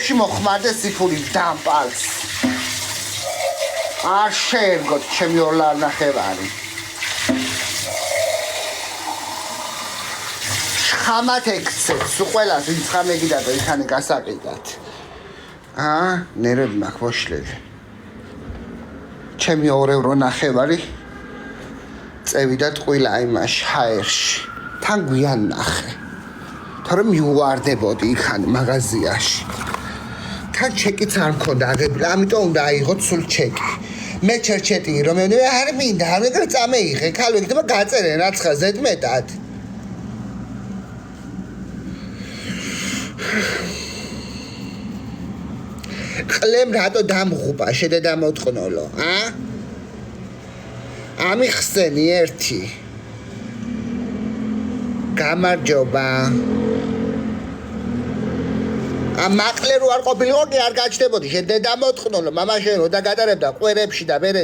ყურებში მოხმარდა სიფური დამპალს. არ შეერგოთ ჩემი ორლარნახევარი. ხამათ ექცეც, ყველას ვინც ხამე გიდათ იქანე გასაყიდათ. ნერვები მაქვს მოშლილი. ჩემი 2 ევრო ნახევარი წევიდა ტყუილა იმაში ჰაერში. თან გვიან ნახე. თორემ მიუვარდებოდი იქან მაღაზიაში. თან ჩეკიც არ მქონდა აღებული, ამიტომ უნდა აიღოთ სულ ჩეკი. მე ჩერჩეტი რომ მე არ მინდა, არ მეგრ წამეიღე, ქალ ვიქნება გაწერენ რაცხა ზედმეტად. ყლემ რატო დამღუპა შედედა მოტყნოლო, ამიხსენი ერთი. გამარჯობა. მაყლე რო არ ყოფილიყო კი არ გაჩნდებოდი შედედა მოტყნოლო, მამაშენ რო დაგატარებდა ყვერებში და მერე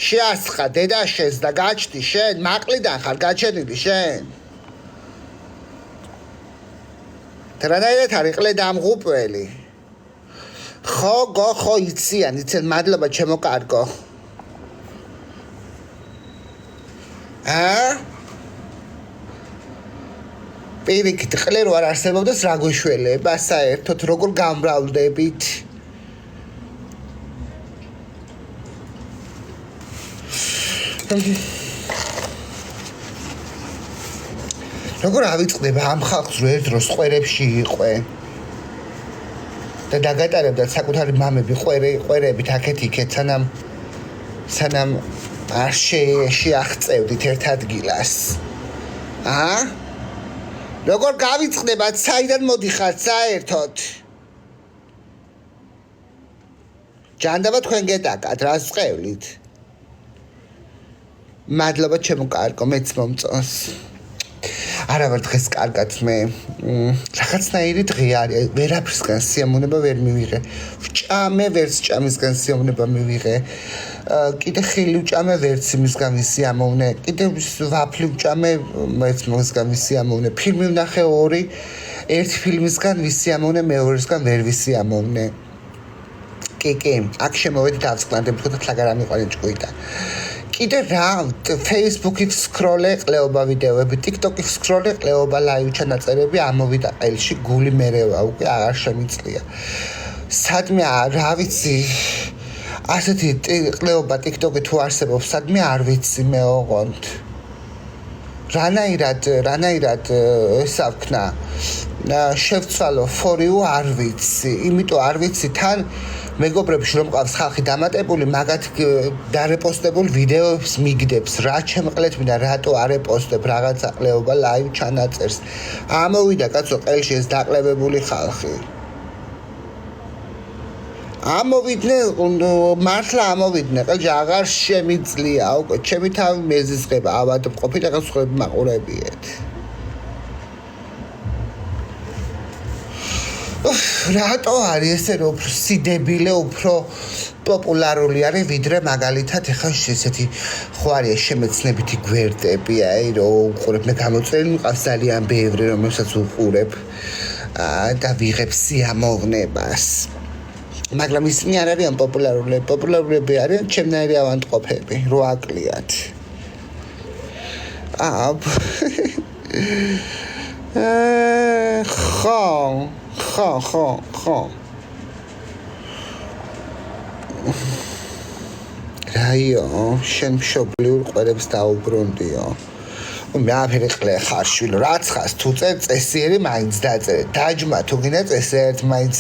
შეასხა დედაშენს და გაჩდი შენ, მაყლიდან ხარ გაჩენილი შენ. რანაირად არის ყლე დამღუპველი. ხო იციან, მადლობა ჩემო კარგო. პირიქით ყლე რო არ არსებობდეს რა გვიშველება საერთოდ როგორ გამრავლდებით? როგორ ავიწყდება ამ ხალხს რო ერთ დროს ყვერებში იყვე და დაგატარებდა საკუთარი მამები ყვერებით აქეთ-იქეთ სანამ არ შეახწევდით ერთ ადგილას. როგორ გავიწყდებათ, საიდან მოდიხართ საერთოდ? ჯანდაბა თქვენ გეტაკათ, რას წყევლით? მადლობა ჩემო კარგო, მეც მომწონს. არა ვარ დღეს კარგად მე. რაღაცნაირი დღე არის, ვერაფრისგან სიამოვნება ვერ მივიღე. ვჭამე, ვერც ჭამისგან სიამოვნება მივიღე. კიდე ხილი ვჭამე, ვერც იმისგან ვისიამოვნე. კიდე ვაფლი ვჭამე, მეც მისგან ვისიამოვნე. ფილმი ვნახე 2, ერთი ფილმისგან ვისიამოვნე, მეორისგან ვერ ვისიამოვნე. კი, აქ შემოვედი დავწყნარდები, თქო და თლაგარ ამიყვანე ჭკუიტა. კიდე რა, Facebook-ით სკროლე ყლეობა ვიდეოები, TikTok-ით სკროლე ყლეობა ლაივ ჩანაწერები, ამოვიდა ყელში, გული მერევა, უკვე აღარ შემიძლია. სადმე რა ვიცი, ასეთი ყლეობა TikTok-ი თუ არსებობს, სადმე არ ვიცი მე ოღონდ. რანაირად ესა ვქნა, შევცვალო for you არ ვიცი, იმიტომ არ ვიცი თან მეგობრებში რომ ყავს ხალხი დამატებული, მაგათ დარეპოსტებულ ვიდეოებს მიგდებს, რა ჩემყლეთ მინდა, რატო არეპოსტებ რაღაცა ყლეობა ლაივ ჩანაწერს. ამოვიდა კაცო ყელში ეს დაყლებებული ხალხი. მართლა ამოვიდნენ, ყელში აღარ შემიძლია, უკვე ჩემი თავი მეზიზღება, ავადმყოფი და სხვები მაყურებიეთ. რატო არის ესე რომ უფრო სიდებილე, უფრო პოპულარული არის ვიდრე მაგალითად ეხლა ესეთი ხوارია შემეცნებითი გვერდები, რომ უყურებ, მე გამოწერილი მყავს ძალიან ბევრი, რომელსაც უყურებ და ვიღებ სიამოვნებას. მაგრამ ისინი არ არიან პოპულარულები არიან ჩემნაირი ავადმყოფები, რო აკლიათ. ხო. რაიო, შენ მშობლიურ ყვერებს დაუბრუნდიო. მე აფერი ყლე ხარ შვილო, რაც ხას თუ წერ წესიერი მაინც დაწერე. დაჯმა თუ გინდა წესიერად მაინც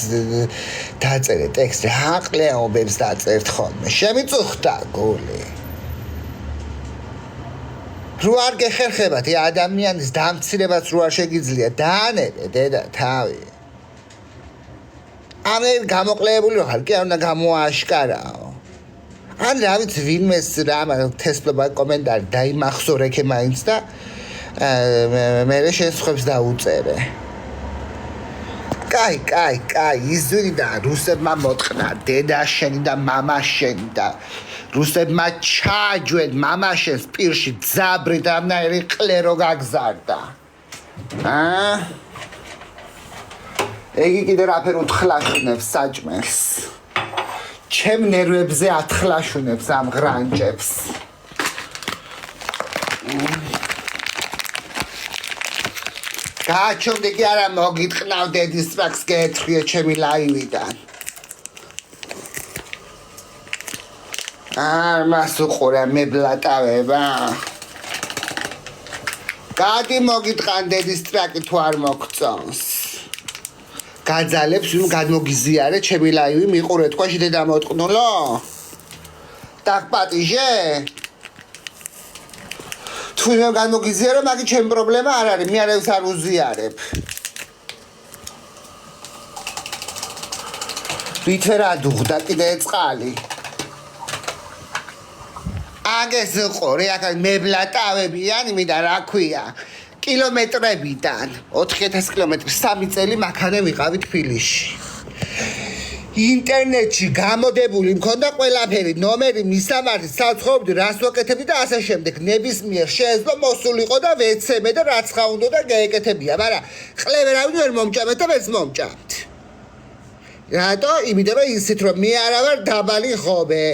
დაწერე ტექსტი. აყლეობებს დაწერთ ხოლმე. შემიწუხდა გული. რო არ გეხერხებათ ადამიანის დამცირებაც რო არ შეგიძლია, დაანერე დედა თავი. ამე გამოყლებული ხარ, კი არ უნდა გამოაშკარაო. ან რა ვიცი ვინმეს რამა თესლობა კომენტარი დაიმახსოვრე მაინც და მე შესხებს დაუწერე. კაი, იზვირი და რუსებმა მოტყნა დედაშენი და მამაშენი და რუსებმა ჩააჯვენ მამაშენს პირში ძაბრი და ამნაირი ყლე რო გაგზარდა. ეგი კიდე რაფერ უთხლაშუნებს საჭმელს. ჩემ ნერვებზე ათხლაშუნებს ამ ღრანჭებს. გააჩვენე კი არა მოგიტყნავ დედის სპაკს გეეთხიე ჩემი ლაივიდან. მას უყურე მებლატავება. გადი მოგიტყან დედის ტრაკი თუ არ მოგწონს. გაძალებს ვინ გადმოგიზიარე ჩემი ლაივი მიყურე თქვაში დედა მოტყნულო? დაგპატიჟე? თუ მე გადმოგიზიარე მაგი ჩემი პრობლემა არ არის მე არებს არ უზიარებ. ვითერა დუღდა კიდე წყალი. აგეს ყორე აქ მებლატავებიან იმიდა რა ქვია კილომეტრებიდან 4000 კილომეტრი 3 წელი მაქანე ვიყავი თბილისში ინტერნეტში გამოდებული მქონდა ყველაფერი ნომერი მისამართი საცხოვრებდი რას ვაკეთებდი და ასე შემდეგ ნებისმიერ შეეძლო მოსულიყო და ვეცემე და რაც ხა უნდა და გაეკეთებია მაგრამ ყლევერავინ ვერ მომჭამეთ და მეც მომჭამთ რატო იმიტომ რომ ისეთ რომ მე არა ვარ დაბალი ხობე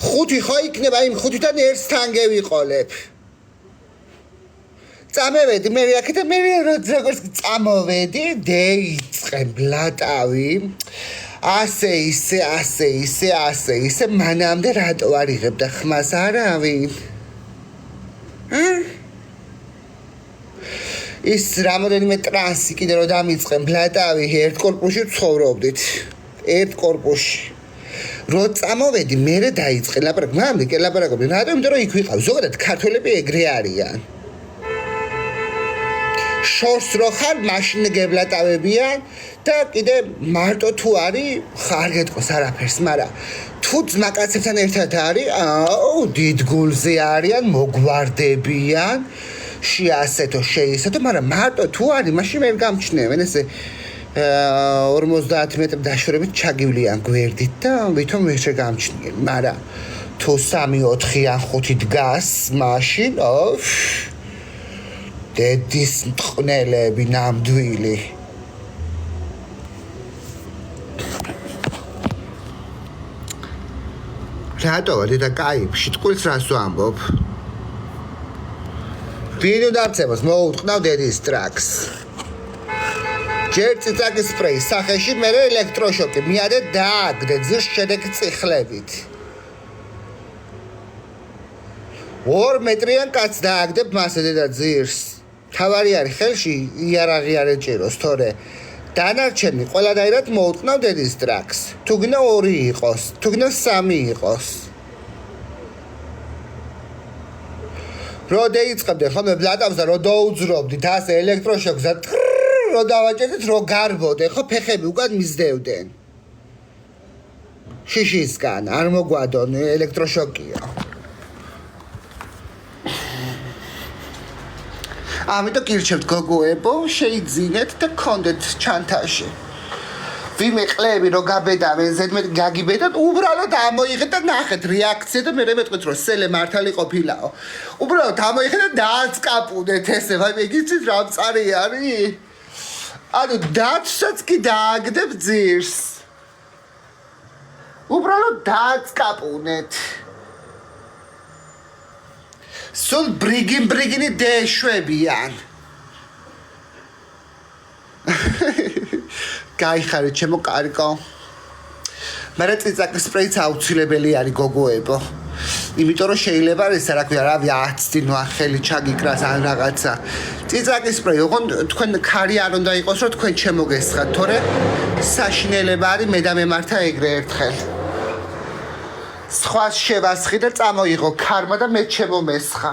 ხუთი ხო იქნება იმ ხუთიდან ერთთან გევიყოლებ. წამევედი მე აქეთ და მე როგორც წამოვედი დეიწყე ბლატავი ასე ისე მანამდე რატო არ იღებდა ხმას არავინ ის რამოდენიმე ტრანსი კიდე რომ დამიწყე ბლატავი ერთ კორპუსში ცხოვრობდით ერთ კორპუსში რო წამოვედი მერე დაიწყე ლაპარაკი მამლი კი ლაპარაკობდი რატომ იმიტომ რომ იქ ვიყავ ზოგადად ქართველები ეგრე არიან შორს რო ხარ მაშინ გებლატავებიან და კიდე მარტო თუ არის ხარ გეტყოს არაფერს მაგრამ თუ ძმაკაცებთან ერთად არის აუ დიდ გულზე არიან მოგვარდებიან შეასეთო შეისეთო მაგრამ მარტო თუ არის მაშინ ვერ გამჩნევენ ესე 50 მეტრ დაშორებით ჩაგივლიან გვერდით და ვითომ ვერ შეგამჩნიენ მაგრამ თუ 3-4-ან 5 დგას მაშინ დედის მტყნელები ნამდვილი რატო დედა კაიფში ტყუილს რას ვამბობ ვინ უნდა არწევოს მოუტყნავ დედის ტრაკს ჯერ ციცაკის სპრეი სახეში მე ელექტროშოკი მიადე დააგდე ძირს შედეგი წიხლებით 2 მეტრიან კაც დააგდებ მასე დედა ძირს თავარი არის ხელში იარაღი არ ეჭიროს თორე დანარჩენი ყველადაირად მოუტყნავ დედის ტრაკს თუ გინდა 2 იყოს თუ გინდა 3 იყოს რო დაიწყებდე ხოლმე ბლატავს და რო დაუძრობდით ასე ელექტროშოკს და რო დავაჭერდით რო გარბოდე ხო ფეხები უკან მისდევდნენ შიშისგან არ მოგვადონ ელექტროშოკია ამიტომ გირჩევთ გოგოებო შეიძინეთ და გქონდეთ ჩანთაში ვიმე ყლები რო გაბედავენ ზედმეტ გაგიბედათ უბრალოდ ამოიღეთ და ნახეთ რეაქცია და მე მეტყვით რომ სელე მართალი ყოფილაო უბრალოდ ამოიღეთ და დააწკაპუნეთ ესე ვაიმე იგიცით რა მწარი არის ანუ დაცსაც კი დააგდებ ძირს უბრალოდ დააწკაპუნეთ სულ ბრიგინი დეშვებიან გაიხარეთ ჩემო კარიკო მერე ციცაკის სპრეიც აუცილებელი არის გოგოებო იმიტომ რომ შეიძლება ესა რა ქვია რავი 10 დინო ახელი ჩაგიკრას ან რაღაცა ციცაკის სპრეი ოღონდ თქვენ ქარი არ უნდა იყოს რომ თქვენ შემოგესხათ თორე საშინელება არის მე და მემართა ეგრე ერთხელ სხვას შევასხი და წამოიღო ქარმა და მე შემომესხა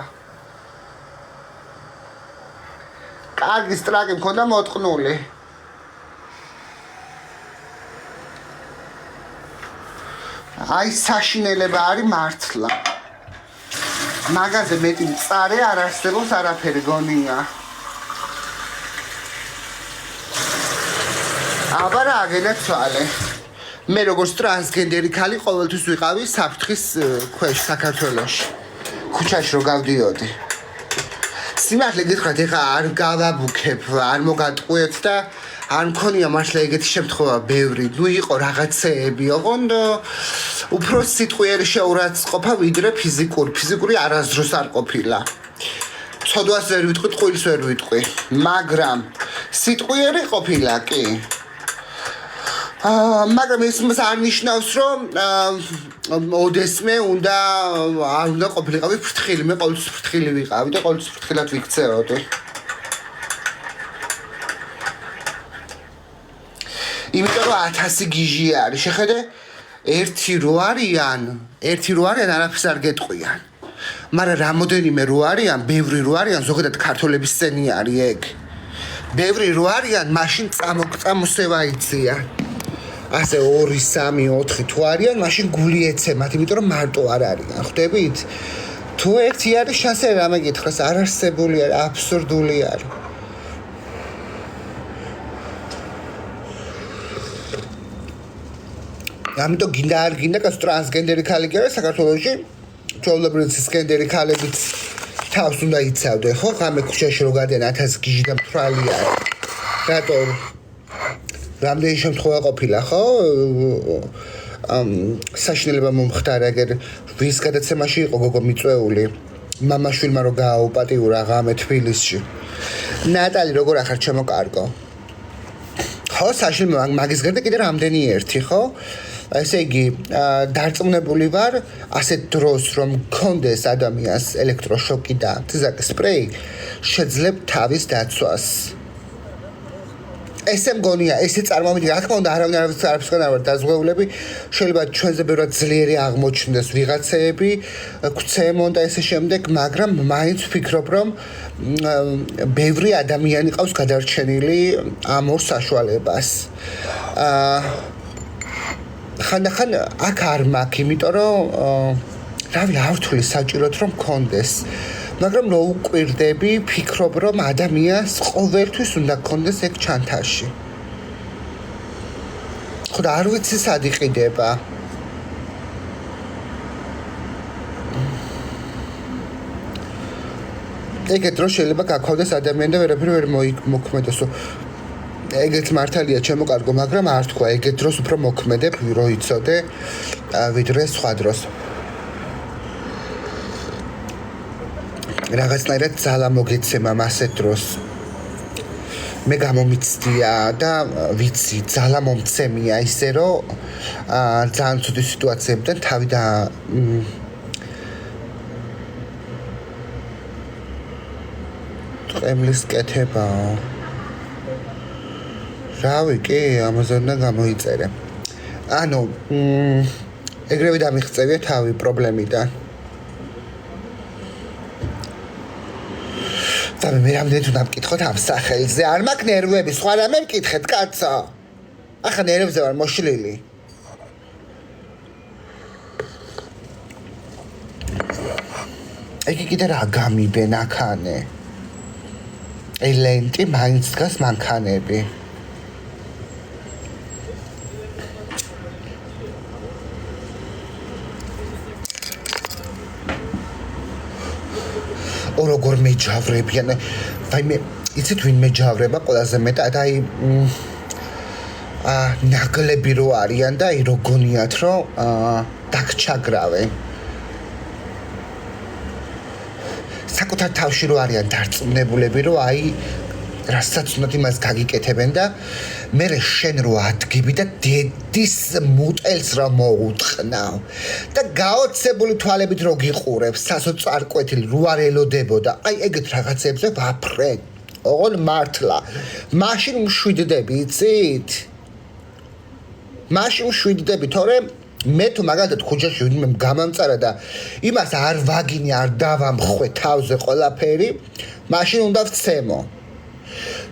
კარგი ტრაკი მქონდა მოტყნული აი საშინელება არის მართლა მაგაზე მეტი მწარე არ არსებობს არაფერი გონია აბა რა აგენაცვალე მე როგორც ტრანსგენდერი ქალი ყოველთვის ვიყავი საფრთხის ქვეშ საქართველოში ქუჩაში რო გავდიოდი სიმართლე გითხრათ, ეხლა არ გავაბუქებ, არ მოგატყუეთ და არ მქონია მართლა ეგეთი შემთხვევა ბევრი. ნუ იყო რაღაცეები, ოღონდ უფრო სიტყვიერი შეურაცხყოფა ვიდრე ფიზიკური არასდროს არ ყოფილა. ცოდვას ვერ ვიტყვი, ტყუილს ვერ ვიტყვი, მაგრამ სიტყვიერი ყოფილა კი. მაგრამ ეს მას არ ნიშნავს, რომ ოდესმე არ უნდა ყოფილიყავი ფრთხილი, მე ყოველთვის ფრთხილი ვიყავი და ყოველთვის ფრთხილად ვიქცეოდი. იმიტომ რომ 1000 გიჟი არის, შეხედე, ერთი რო არიან, არაფერს არ გეტყვიან. მაგრამ რამოდენიმე რო არიან, ბევრი რო არიან, ზოგადად ქართველების სცენი არის ეგ. ბევრი რო არიან, მაშინ წამოსევა იციან. ასე 2, 3, 4 თუ არიან, მაშინ გული ეცემათ, იმიტომ რომ მარტო არ არიან, ხვდებით? თუ ერთი არის, შანსი რამე გითხრას, არ არსებული არის, აბსურდული არის. ამიტომ გინდა არ გინდა, კაც ტრანსგენდერი ქალი კი არის საქართველოში, ჩვეულებრივი ცისგენდერი ქალებიც თავს უნდა იცავდნენ, ხო? ღამე ქუჩაში რო გადიან 1000 გიჟი და მთვრალი არის. რატომ? რამდენი შემთხვევა ყოფილა, ხო? საშინელება მომხდარა, ეგერ ვის გადაცემაში იყო გოგო მიწვეული, მამაშვილმა რო გააუპატიურა ღამე თბილისში. ნატალი როგორ ახარ ჩემო კარგო? ხო, საშინელება მაგის გარდა კიდე რამდენი ერთი, ხო? ესე იგი, დარწმუნებული ვარ, ასეთ დროს რომ მქონდეს ადამიანს ელექტროშოკი და თიზაკის სპრეი, შეძლებთ თავის დაცვას. ესე მგონია, ესე წარმოვიდგინე, რა თქმა უნდა, არავინ არაფერსგან არ ვარ დაზღვეულები, შეიძლება ჩვენზე ბევრად ძლიერი აღმოჩნდეს ვიღაცეები, გვცემონ და ესე შემდეგ, მაგრამ მაინც ვფიქრობ, რომ ბევრი ადამიანი ყავს გადარჩენილი ამ ორ საშუალებას. ხანდახან აქ არ მაქვს, იმიტომ რომ რავი, არ ვთვლი საჭიროდ რომ მქონდეს. მაგრამ რო უკვირდები, ფიქრობ, რომ ადამიანს ყოველთვის უნდა გქონდეს ეგ ჩანთაში. ხო და არ ვიცი სად იყიდება. ეგეთ დროს შეიძლება გაქონდეს ადამიანი და ვერაფერი ვერ მოქმედოსო. ეგეც მართალია ჩემო კარგო, მაგრამ არ თქვა, ეგეთ დროს უფრო მოქმედებ, რო იცოდე, ვიდრე სხვა დროს. რაღაცნაირად ძალა მოგეცემა ასეთ დროს. მე გამომიცდია და ვიცი, ძალა მომცემია ისე, რომ ძალიან ცუდი სიტუაციებიდან თავი და ყემლის კეთებაა. რავი, კი, ამაზონიდან გამოიწერე. ანუ, ეგრევე დამიღწევია თავი პრობლემიდან. და მე რამდენი თუ დამკითხოთ ამ სახელზე, არ მაქვს ნერვები, სხვა რამე მკითხეთ, კაცო. ახლა ნერვებზე ვარ მოშლილი. იგი კიდე რა გამიბენ აქანე. ელენტი მაინც დგას მანქანები. როგორ მეჯავრებიან, ვაიმე, იცით ვინ მეჯავრება ყველაზე მეტად, აი ნაგლები რო არიან და აი რო გონიათ, რომ დაგჩაგრავენ. საკუთარ თავში რო არიან დარწმუნებულები, რომ აი რასაც უნდა იმას გაგიკეთებენ და მე შენ რო ადგები და დედის მუტელს რა მოუტყნავ და გაოცებული თვალებით რო გიყურებს, სასოწარკვეთილი რო არ ელოდებოდა, აი ეგეთ რაღაცებზე ვაფრენ. ოღონ მართლა. მაშინ მშვიდდები, იცით? მაშინ მშვიდდები, თორემ მე თუ მაგალითად ქუჩაში ვინმე გამამწარა და იმას არ ვაგინე, არ დავამხვე თავზე ყველაფერი, მაშინ უნდა ვცემო.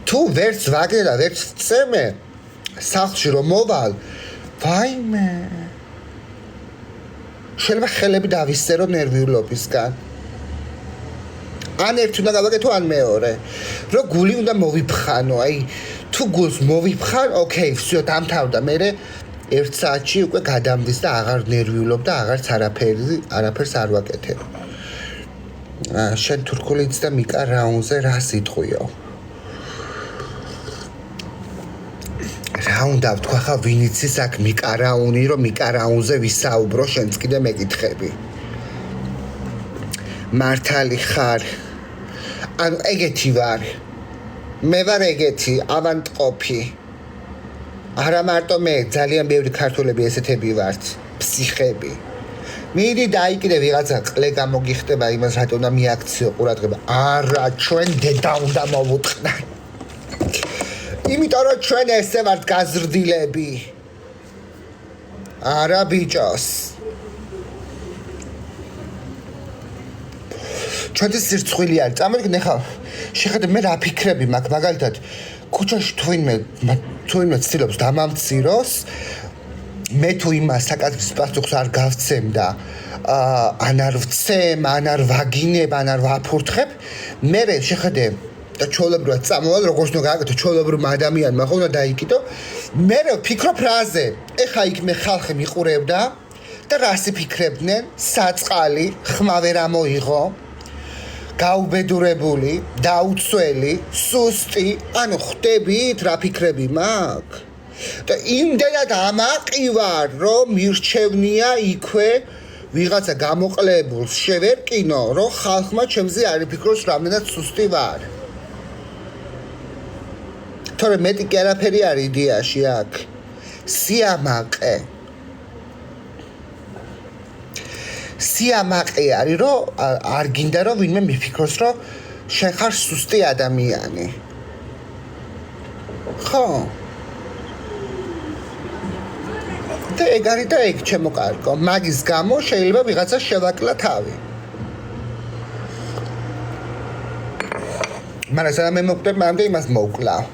თუ ვერც ვაგნე და ვერც ვცემე, სახლში რომ მოვალ, ვაიმე. შეიძლება ხელები დავისწერო ნერვიულობისგან. ან ერთი უნდა გავაკეთო, ან მეორე. რომ გული უნდა მოვიფხანო, აი, თუ გულს მოვიფხან, ოკეი, всё, დამთავრდა, მე 1 საათში უკვე გადამდის და აღარ ნერვიულობ და აღარც არაფერს არ ვაკეთებ. შენ თურქულიც და მიკა რაუნზე რა სიტყვიო? რა უნდა ვთქვა ხა ვინ იცის აქ მიკა რაუნი რომ მიკა რაუნზე ვისაუბრო შენც კიდე მეკითხები. მართალი ხარ? ანუ ეგეთი ვარ. მე ვარ ეგეთი ავანტყოფი. არა მარტო მე, ძალიან ბევრი ქართველები ესეთები ვართ, ფსიხები. მიდი დაიკიდე ვიღაცა ყლე გამოგიხდება იმას რატო უნდა მიაქციო ყურადღება. არა, ჩვენ დედა უნდა მოვუტყდა. იმიტომ რომ ჩვენ ესე ვართ გაზრდილები. არა ბიჭოს. ჩვენი სირცხვილი არის. წამოდგინე ხა. შეხედე მე რა ფიქრები მაქვს მაგალითად ქუჩაში თუინმე ცდილობს დამამციროს მე თუ იმას საკათრის პასუხს არ გავცემ და ან არ ვცემ, ან არ ვაგინებ, ან არ ვაფურთხებ, მე შეხედე და ჩვეულებრივად წამოვალ როგორც უნდა გააკეთო ჩვეულებრივმა ადამიანმა ხო უნდა დაიკიდო, მე ვფიქრობ რაზე, ეხა იქ მე ხალხი მიყურებდა და რას იფიქრებდნენ, საწყალი, ხმა ვერ ამოიღო, გაუბედურებული, დაუცველი, სუსტი, ანუ ხვდებით რა ფიქრები მაქვს? და იმდენად ამაყივარ, რომ მირჩევნია იქვე ვიღაცა გამოყლებულს შევერკინო, რომ ხალხმა ჩემზე არ იფიქროს რამდენად სუსტი ვარ. თორე მეტი კი არაფერი არის იდეაში აქ. სიამაყე. სიამაყე არის, რომ არ გინდა რომ ვინმე მიფიქროს, რომ შენ ხარ სუსტი ადამიანი. ხო. და ეგ არის და ეგ ჩემო კარგო. მაგის გამო შეიძლება ვიღაცა შევაკლა თავი. მაგრამ სანამ მე მოვკვდებ, მანამდე იმას მოვკლავ.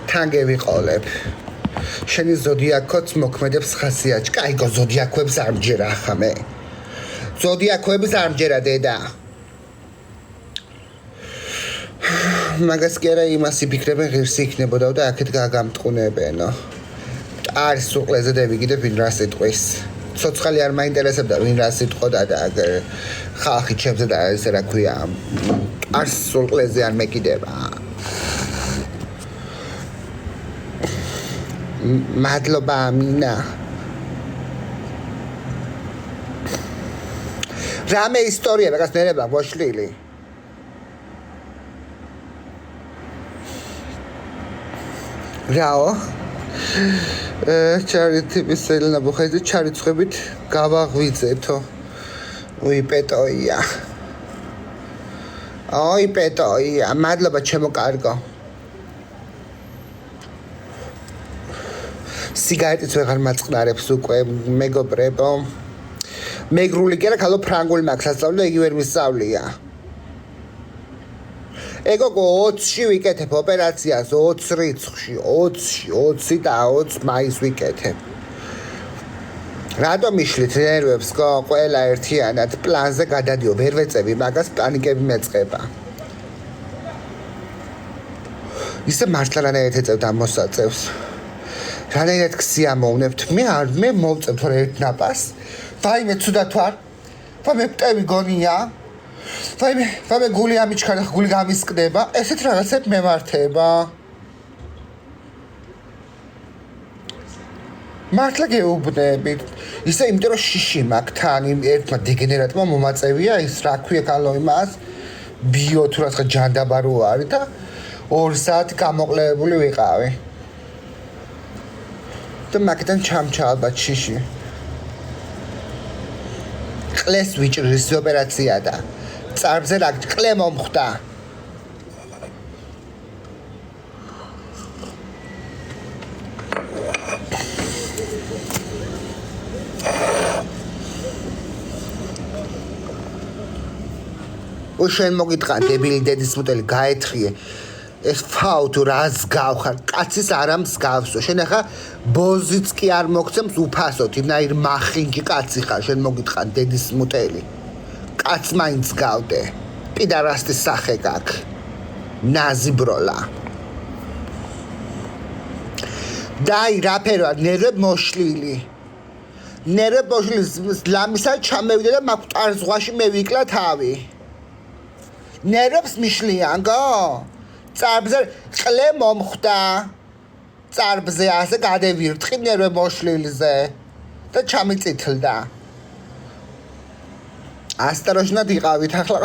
თან გევიყოლებ. შენი ზოდიაქოც მოქმედებს ხასიათში. კაიგო ზოდიაქოებს არ მჯერა ახლა მე. ზოდიაქოებს არ მჯერა დედა. მაგას კი არა იმას იფიქრებენ ღირსი იქნებოდა და აქეთ გაგამტყუნებენო. არის უყლეზე დავიგიდებ ვინ რა სიტყვის. ცოცხალი არ მაინტერესებდა ვინ რა სიტყოდა და ხალხი ჩემზე და ესე რა ქვია. არის უყლეზე არ მეკიდება. მადლობა ამინა. რამე ისტორია მაგას ნერება მოშლილი. რაო? ჩარიტების ელენა ბუხაიძე ჩარიცხებით გავაღვიძეთო. უი პეტოია. ოი პეტოია, მადლობა ჩემო კარგო. სიგარეტიც ვეღარ მაწყნარებს უკვე მეგობრებო. მეგრული კი არა, ქალო ფრანგული მაქვს ასწავლი და იგი ვერ მისწავლია. ეგოგო 20-ში ვიკეთებ ოპერაციას 20 რიცხვში, 20 და 20 მაის ვიკეთებ. რატომ მიშლით ნერვებს, ყველა ერთიანად პლანზე გადადიო, ვერ ვეწევი მაგას, პანიკები მეწყება. ისე მართლა რანაირად ეწევთ ამ მოსაწევს. რანაირად ქსიამოვნებთ, მე მოვწევ თორე ერთ ნაპას, ვაიმე ცუდად ვარ, ვაიმე მტევი გონია, ვაიმე გული ამიჩქარა, გული გამისკდება, ესეთ რაღაცებს მემართება. მართლა გეუბნებით, ისე იმიტომ რომ შიში მაქვს თან ერთმა დეგენერატმა მომაწევია ის რა ქვია კალო იმას, ბიო თუ რაღაცა ჯანდაბარო არის და 2 საათი გამოყლებული ვიყავი. და მაგიდან ჩამჩა ალბათ შიში. ყლეს ვიჭრის ოპერაცია და წარბზე რა ყლე მომხვდა. შენ მოგიტყან დებილი დედის მუტელი გაეთხიე ეს ფაუ თუ რას გავხარ კაცის არა მსგავსო შენ ახლა ბოზიც კი არ მოგცემს უფასოდ იმნაირ მახინჯი კაცი ხარ შენ მოგიტყან დედის მუტელი კაც მაინც გავდე პიდარასტის სახე გაქვს ნაზი ბროლა დაი რა ფეროა ნერვებ მოშლილი ნერვე ბოშლის ლამისა ჩამევიდა და მაგ ზღვაში მევიკლა თავი. ნერვებს მიშლიანგო? წარბზე ყლე მომხვდა. წარბზე ასე გადევირთხი ნერვე ბოშლილზე და ჩამიწითლდა. ასტაროჟნად იყავით ახლა.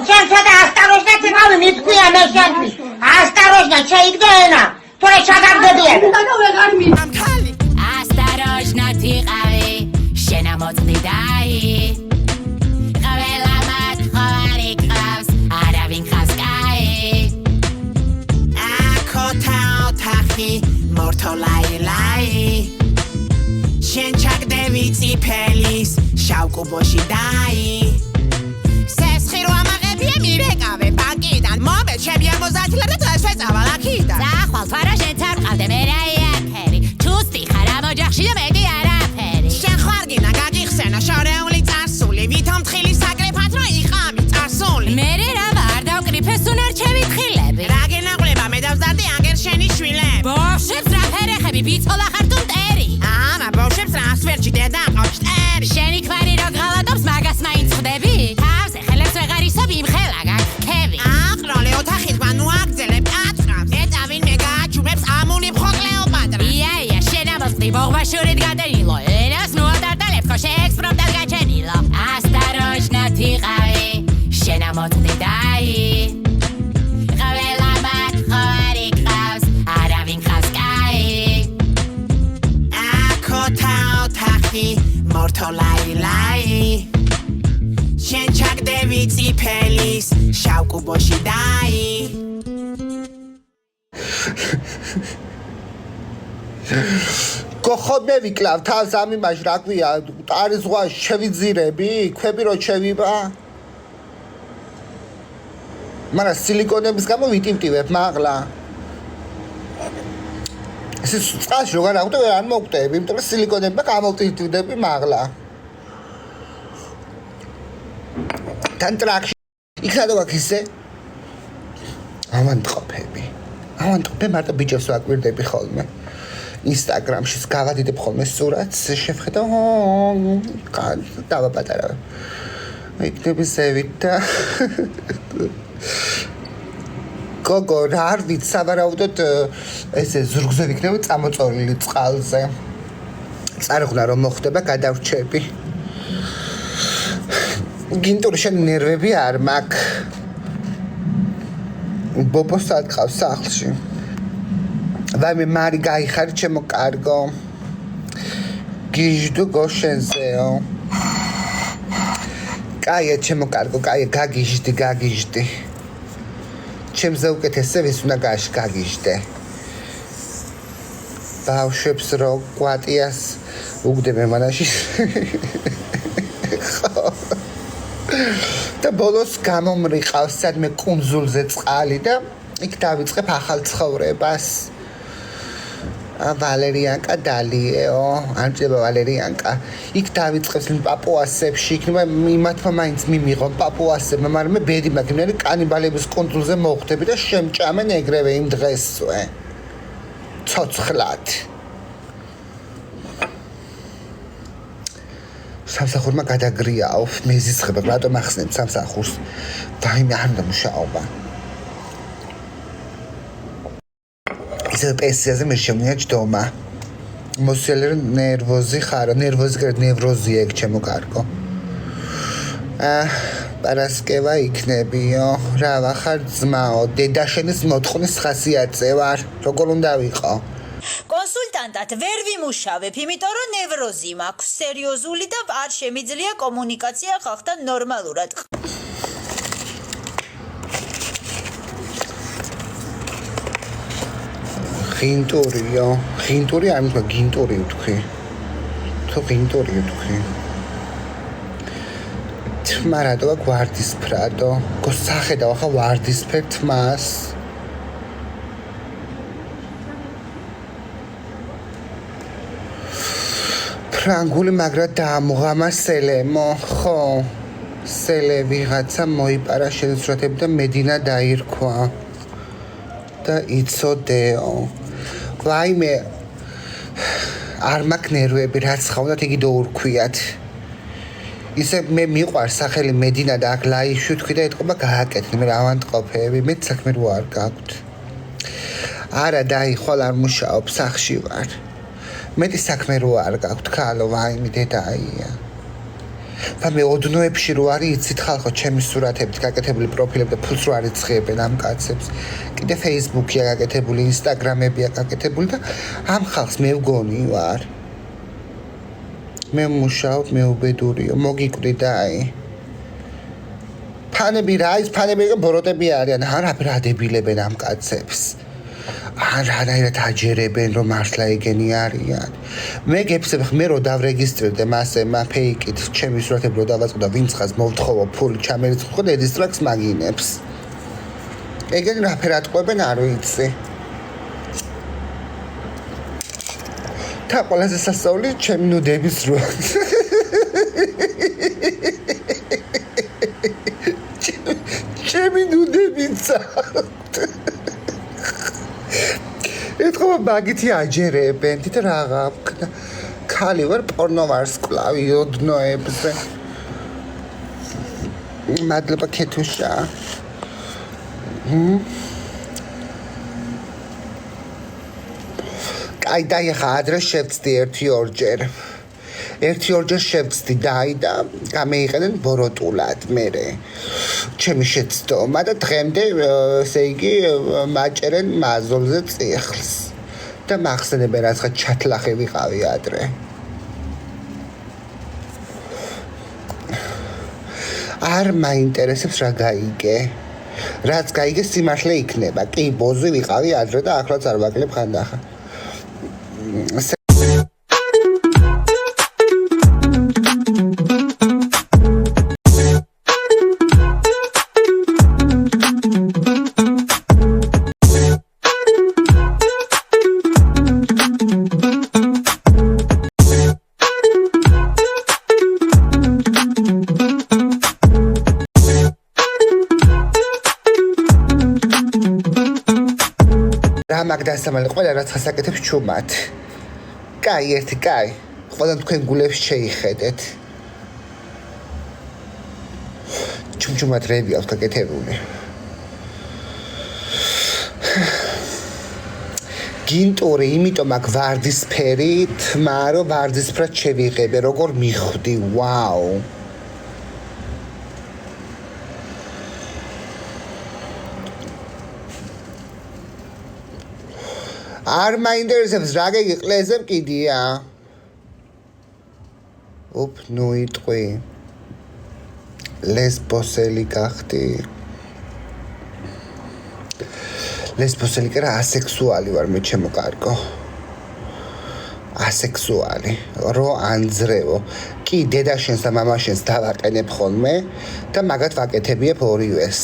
შენ ცოტა ასტაროჟნად იყავი მithქვია მე შენთვის. ასტაროჟნად შეიგდო ენა. თორე ჩაგაგდებიან. ასტაროჟნად იყავი შენ ამოწდი დაი. ყველა მათ ხოვარი ყავს არავინ ყავს კაი. აკოთა ოთახი მორთოლაილაი. შენ ჩაგდები წიფელის შავ კუბოში დაი. სესხირო ამაღებია მირეკავე ბანკიდან მომე ჩემი 50 ლარი და შეწავალ აქიდან. ზახვალ თვარაშენ წარყავდე მე რაიაქერი. ჩუსტი ხარ ამ ოჯახში და მეტი არაფერი. შენ ხوارგინა გაგიხსენა შორეული წარსული ვითომ თხილი საკრეფად რო იყამი წარსული. მერე რა ვარ დავკრიფეს უნარჩევი თხილები. რა გენაღლება მე დავზარდი ანგერ შენი შვილები. ბოშებს რა ფერეხები ბიცოლა ხარ თუ მტერი. ამა ბავშვებს რას ვერჯი დედა ყავს წერი. შენი ქმარი რო გღალატობს მაგას მაინც ხვდები. თავზე ხელებს ვეღარ ისობ იმხელა გაქქები. აყროლე ოთახი თქვა ნუ აგძელებ კაცრავს. ეწავინ მე გააჩუმებს ამული მხოკლეოპატრა. ია შენ ამოწდი ბოღბაშურით გადენილო. ენას ნუ ადარდალებ ხო შეექსპრომტად გაჩენილო. ასტაროჟნად იყავი შენ ამოწდი დაი. ყველა მათ ხოვარი ყავს არავინ ყავს კაი. აკოთა ოთახი მორთოლაილაი. შენ ჩაგდები წიფელის შავ კუბოში დაი. გოხოდე ვიკლავ თავს ამ იმაში რა ქვია ტარის ზღვაში შევიძირები ქვები რო შევიბა მაგრამ სილიკონების გამო ვიტივტივებ მაღლა ეს წყალში როგორ აღვდე ვერ არ მოგტები იმიტომ რომ სილიკონებმა გამოვტივტივდები მაღლა თან ტრაქში იქნადო აქვს ისე ავანტყოფები მარტო ბიჭებს ვაკვირდები ხოლმე ინსტაგრამში გავადიდებ ხოლმე სურათს შევხედა დავაპატარავ იქნები ზევით და გოგო რა არ ვიცი სავარაუდოდ ესე ზურგზე ვიქნები წამოწოლილი წყალზე წარღვნა რომ მოხდება გადავრჩები გინტური შენ ნერვები არ მაქვს ბობოს ატყავს სახლში ვაიმე მარი გაიხარი ჩემო კარგო გიჟდო გოშენზეო კაია ჩემო კარგო კაია გაგიჟდი ჩემზე უკეთესე ვის უნდა გაგიჟდე ბავშვებს რო კვატიას უგდებენ მანაში და ბოლოს გამომრიყავს სადმე კუნძულზე წყალი და იქ დავიწყებ ახალ ცხოვრებას ვალერიანკა დალიეო ანჭება ვალერიანკა იქ დავიწყებს პაპუასებში იქნება იმათმა მაინც მიმიღო პაპუასებმა მაგრამ მე ბედი მაქვს მე კანიბალების კუნძულზე მოხვდები და შემჭამენ ეგრევე იმ დღესვე ცოცხლად სამსახურმა გადაგრიაო მეზისხება რატომ ახსნებ სამსახურს ვაიმე არ უნდა მუშაობა ისე პენსიაზე მე შემია ჯდომა მოსიალე ნერვოზი ხარო ნევროზი ეგ ჩემო კარგო პარასკევა იქნებიო რა ვახარ ძმაო დედაშენის მოთხოვნის ხასიათზე ვარ როგორ უნდა ვიყო კონსულტანტად ვერ ვიმუშავებ, იმიტომ რომ ნევროზი მაქვს სერიოზული და არ შემიძლია კომუნიკაცია ხალხთან ნორმალურად. ღინტური არ მითქვა გინტური ვთქვი. თუ ღინტური ვთქვი. თმა რატო აქვს ვარდისფრადო? გოსახედავ ახლა ვარდისფერ თმას. ფრანგული მაგრა დაამღამა სელემო ხო სელე ვიღაცა მოიპარა შეცვლათები და მედინა დაირქვა და იცოდეო ვაიმე არ მაქვს ნერვები, რაც ხავნათ იგი დაურქვიათ. ისე მე მიყვარს სახელი მედინა და აქ ლაიში თქვი და ეთქობა გააკეთე, მე ავანტყოფები, მე საქმე რო არ გაქვთ. არა დაი, ხვალ არ მუშაობ, სახში ვარ. მეტი საქმე რო არ გაქვთ, ქალო, ვაიმე დედაია. და მე ოდნოებში რო არის, იცით ხალხო, ჩემი სურათებით გაკეთებული პროფილები და ფულს რო არ იცხებენ ამ კაცებს. კიდე Facebook-ია გაკეთებული, Instagram-ებია გაკეთებული და ამ ხალხს მე ვგონი ვარ. მე მუშაობ, მე უბედურიო, მოგიკვდი დაი. ფანები რა ის ფანები ბოროტები არიან, არაფერ ადებილებენ ამ კაცებს. არაერთ აჯერებენ რომ მართლა ეგენი არიან. მე გეფსებ მე რო დავრეგისტრირდე მასე ფეიკით ჩემი სურათები რო დავაწყო ვინც ხას მოვთხოვო ფული ჩამერიცხო და რეგისტრაქს მაგინებს. ეგენი რაფერ ატყვებენ არ ვიცი. და ყველაზე სასწაული ჩემი ნუდების რო ჩემი ნუდებიცა ეთქობა მაგითი აჯერებენ თით რაღა ვქნა ქალი ვარ პორნო ვარსკვლავი ოდნოებზე მადლობა ქეთუშა აი დაი ხა ადრე შევწდი 1-2 შევწდი დაი და გამეიყენენ ბოროტულად მერე ჩემი შეცდომა და დღემდე ესე იგი მაჭერენ მაზოლზე წიხლს და მახსენებენ რაცხა ჩათლახე ვიყავი ადრე არ მაინტერესებს რა გაიგე რაც გაიგე სიმართლე იქნება კი ბოზი ვიყავი ადრე და ახლაც არ ვაკლებ ხანდახან მაგდასამალი ყველა რაც ხასაკეთებს ჩუმად. კაი, ერთი კაი. ყველა თქვენ გულებს შეიხედეთ. ჩუმჩუმად რები აქვს გაკეთებული. გინტური, იმიტომ აქ ვარდისფერი, თმა რომ ვარდისფრად შევიღებე, როგორ მიხვდი, ვაუ. არ მაინტერესებს რა გეყლეზე მკიდია. ოპ, ნუ იტყვი. ლესბოსელი გახდი. ლესბოსელი კი რა ასექსუალი ვარ მე ჩემო კარგო. ასექსუალი, რო ანძრევო. კი დედაშენს და მამაშენს დავაყენებ ხოლმე და მაგათ ვაკეთებიებ ორივეს.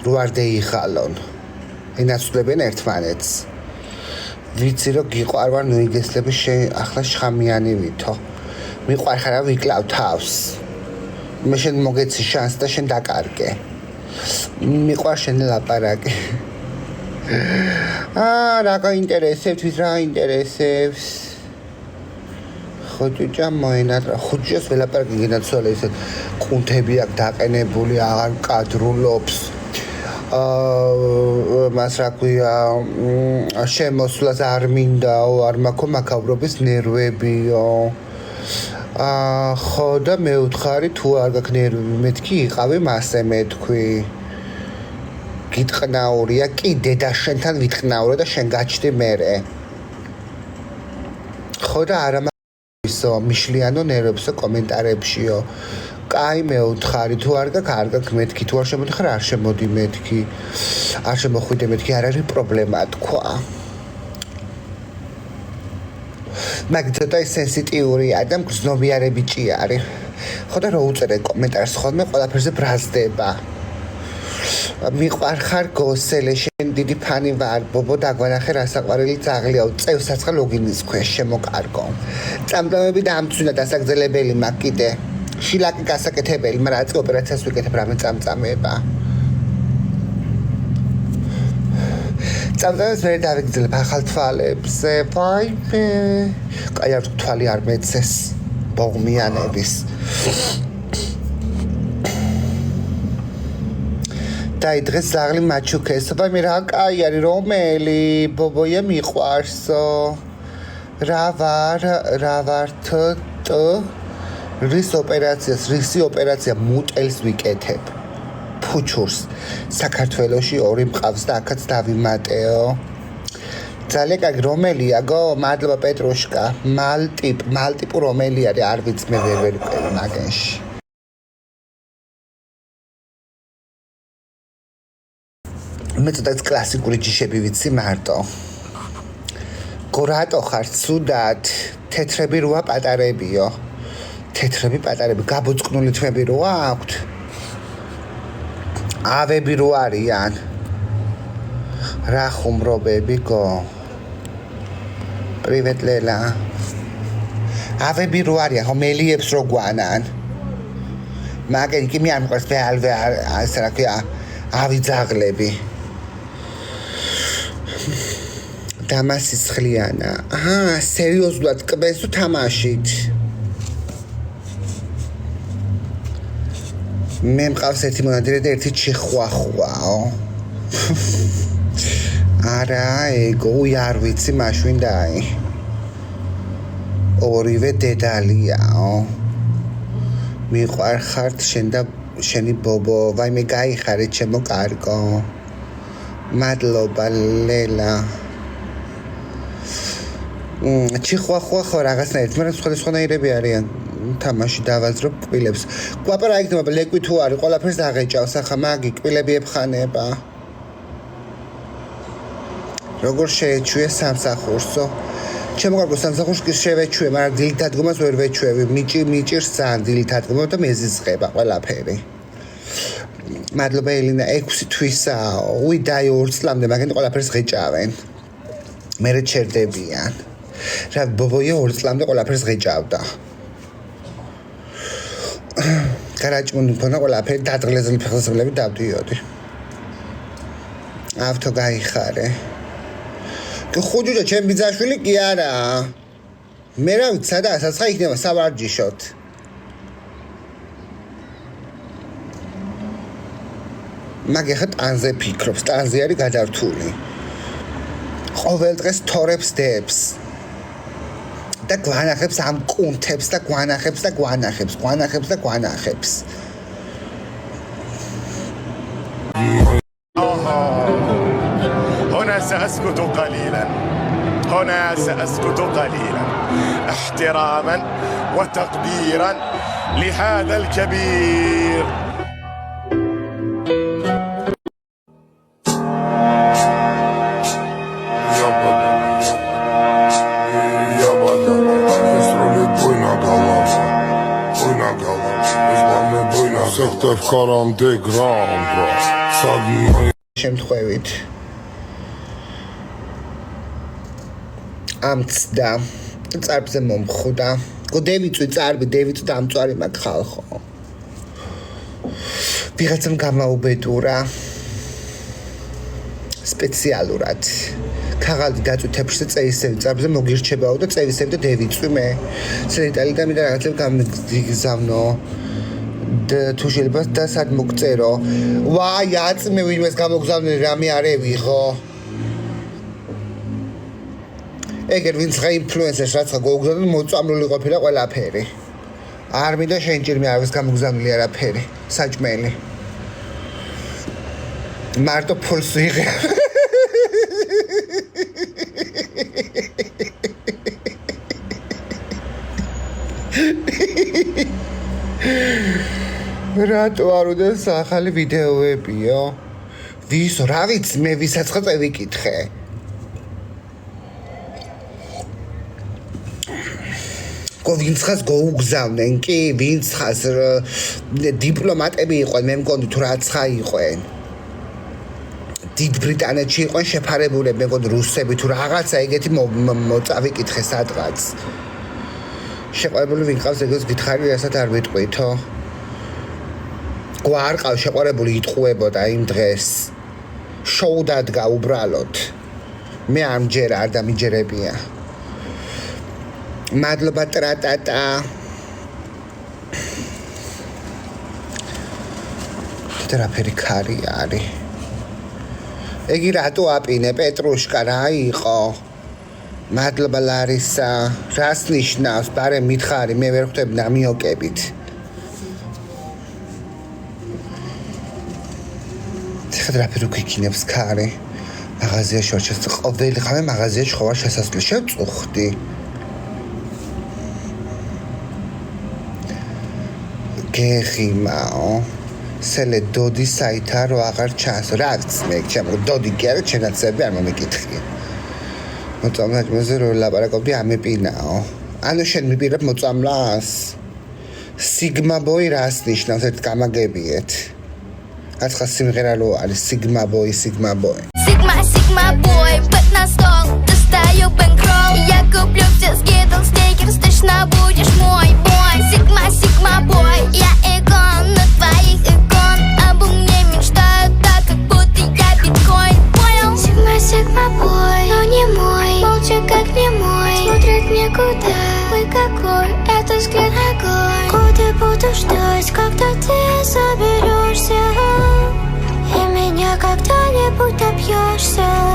რო არ დაიხალონ. ენაცვლებენ ერთმანეთს. ვიცი რომ გიყვარ ვარ ნუ იგესლები ახლა შხამიანი ვითო მიყვარ ხარა ვიკლავ თავს მე შენ მოგეცი შანსი და შენ დაკარგე მიყვარ შენ ლაპარაკი რა გაინტერესებს ვის რა ინტერესებს ხოჭუჭა მოენატრა ხოჭუჭას ველაპარაკი გინაცვალე ისე კუნთები აქვს დაყენებული აღარ კადრულობს მას რა ქვია შემოსვლას არ მინდაო არ მაქვს მაკავრობის ნერვებიო ხო და მე ვთხარი თუ არ გაქვს ნერვები მეთქი იყავი მასე მეთქვი გიტყნაურია კი დედაშენთან ვიტყნაურე და შენ გაჩდი მერე ხო და არა ისო მიშლიანო ნერვებსო კომენტარებშიო კაი მე ვთხარი თუ არ გაქვს მეთქი თუ არ შემოდი ხარ არ შემოდი მეთქი არ შემოხვიდე მეთქი არ არის პრობლემა თქვა მაგ ცოტა სენსიტიურია და მგრძნობიარე ბიჭი არის ხო და რო უწერე კომენტარს ხოლმე ყველაფერზე ბრაზდება მიყვარ ხარ გოსელე შენ დიდი ფანი ვარ ბობო დაგვანახე რასაყვარელი ძაღლიაო წევსაცხა ლოგინის ქვეშ შემოკარგო წამწამები დამცვინა დასაგრძელებელი მაგ კიდე შილაკი გასაკეთებელი, მაგრამ რაც ოპერაციას ვიკეთებ რამე წამწამება. წამწამებს ვერ დავიგრძელებ ახალ თვალებზე. ვაიმე. კაი არ თვალი არ მეცეს. ბოღმიანების. დაი დღეს ზაღლი მაჩუქეს. ვაიმე რა კაი არის რომელი ბობოია მიყვარსო. რა ვარ თ რისი ოპერაცია მუტელს ვიკეთებ. ფუჩურს საქართველოში 2 მყავს და აქაც დავიმატეო. ძალიან კარგი რომელია გო? მადლობა პეტრუშკა. მალტიპუ რომელი არის? არ ვიცი მე ვერ ვიყევი მაგენში. მე ცოტა კლასიკური ჯიშები ვიცი მარტო. გო რატო ხარ ცუდად? თეთრები როა პატარებიო. თეთრები პატარები გაბოწყნული თმები როა აქვთ? ავები რო არიან. რა ხუმრობები გო? პრივეტ ლელა. ავები რო არიან, ხო მელიებს რო გვანან. მაგენ კი მე არ მყავს ვეალვე ასე რა ქვია, ავიძაღლები. დამასის ხლიანა. სერიოზულად კბეს თუ თამაშით? მე მყავს ერთი მონადირე და ერთი ჩიხვახვაო. არა, ეგო არ ვიცი მაშვინდაი. ორივე დედალიაო. მიყვარხართ შენ და შენი ბობო. ვაიმე გაიხარე ჩემო კარგო. მადლობა ლელა. ჩიხვახვა ხო რაღაცნაირად, მაგრამ სხვადასხვანაირები არიან. თამაში დავაზრობ კბილებს. გვაპარა იქნება ლეკვი თუ არის, ყველაფერს დაღეჭავს, ახლა მაგი კბილები ებხანება. როგორ შეეჩვიე სამსახურსო? ჩემო კარგო სამსახურს კი შევეჩვიე, მაგრამ დილით დადგომას ვერ ვეჩვევი. მიჭირს ძალიან დილით დადგომა და მეზიზღება ყველაფერი. მადლობა ელინა 6 თვისაა. უი დაი 2 წლამდე მაგენ ყველაფერს ღეჭავენ. მერე ჩერდებიან. რა ბობოია 2 წლამდე ყველაფერს ღეჭავდა. გარაჭმუნი მქონა ყველაფერი დადღლეზული ფეხსაცმლები დავდიოდი. ავტო გაიხარე. ხუჯუჯა ჩემი ბიძაშვილი კი არა. მე რა ვიცი სადაა საცხა იქნება სავარჯიშოთ. მაგე ხა ტანზე ფიქრობს, ტანზე არის გადართული. ყოველ დღეს თორებს დებს. და გვანახებს ამ კუნთებს და გვანახებს. هنا سأسكت قليلا احتراما وتقديرا لهذا الكبير. შემთხვევით ამცდა წარბზე მომხუდა. გო დევიწვი წარბი, დევიწვი დამწვარი მაგ ხალხო. ვიღაცამ გამაუბედურა სპეციალურად. ქაღალდი დაწვი თეფშზე წეისები წარბზე მოგირჩებაო და წეისები და დევიწვი მე. სერიტალი და მინდა რაღაცები გამიგზავნო. თუ შეიძლება და სად მოგწერო. ვაი, აწმე ვინმეს გამოგზავნე რამე არ ევიღო. ეგერ ვინც ხა ინფლუენსერს რაცა გოგზავნე მოწამლული ყოფილა ყველაფერი. არ მინდა შენ ჭირმე არავის გამოგზავნილი არაფერი. საჭმელი. მარტო ფულს ვიღე. რატო არ უდეს ახალი ვიდეოებიო? ვისო, რა ვიცი, მე ვისაც ხა წევიკითხე. ვინც ხას გოუგზავნენ კი, ვინც ხას დიპლომატები იყვენ, მე მგონი თუ რაც ხა იყვენ. დიდ ბრიტანეთში იყვენ შეფარებულები, მე მგონი რუსები თუ რაღაცა ეგეთი მოწავიკითხე სადღაც. შეყვარებული ვინ ყავს ეგეც გითხარი, რასაც არ ვიტყვითო. გვარ ყავს შეყვარებული იტყუებოდა იმ დღეს. შოუ დადგა უბრალოდ. მე არ მჯერა, არ დამიჯერებია. მადლობა ტრატატა. თერაპერი ქარი არის. ეგი რატო აპინე პეტრუშკა რა იყო? მადლობა ლარისა. რას ნიშნავს? ბარე მითხარი, მე ვერ ხვდები ნამიოკებით. თერაპერი გიქინებს ქარი. მაღაზიაში ვარ შესაძლოა. ყოველი ხამე მაღაზიაში ხო ვარ შესაძლოა. შევწუხდი. გეხიმაო. სელე დოდი საითა რო აღარ ჩანს. რაც მე ჩემო დოდი კი არა, ჩემაცები არ მომეკითხია. მოწამლაჭმოზე რო ლაპარაკობდი ამეპინაო. ანუ შენ მიპირებ მოწამლას? სიგმა ბოი რას ნიშნავს? ერთ გამაგებიეთ. აცხა სიმღერა რო არის სიგმა ბოი. Sigma boy, пэт на стол, достаю бэнкролл. Я куплю все скитлс, сникерс, точно будешь мой бой. Sigma boy, я икон на твоих икон. Обо мне мечтают так, как будто я биткоин, понял? Sigma boy, но не мой, молча как не мой. Смотрит никуда, ой какой, это взгляд огонь. Годы буду ждать, когда ты соберешься. И меня когда-нибудь добьешься.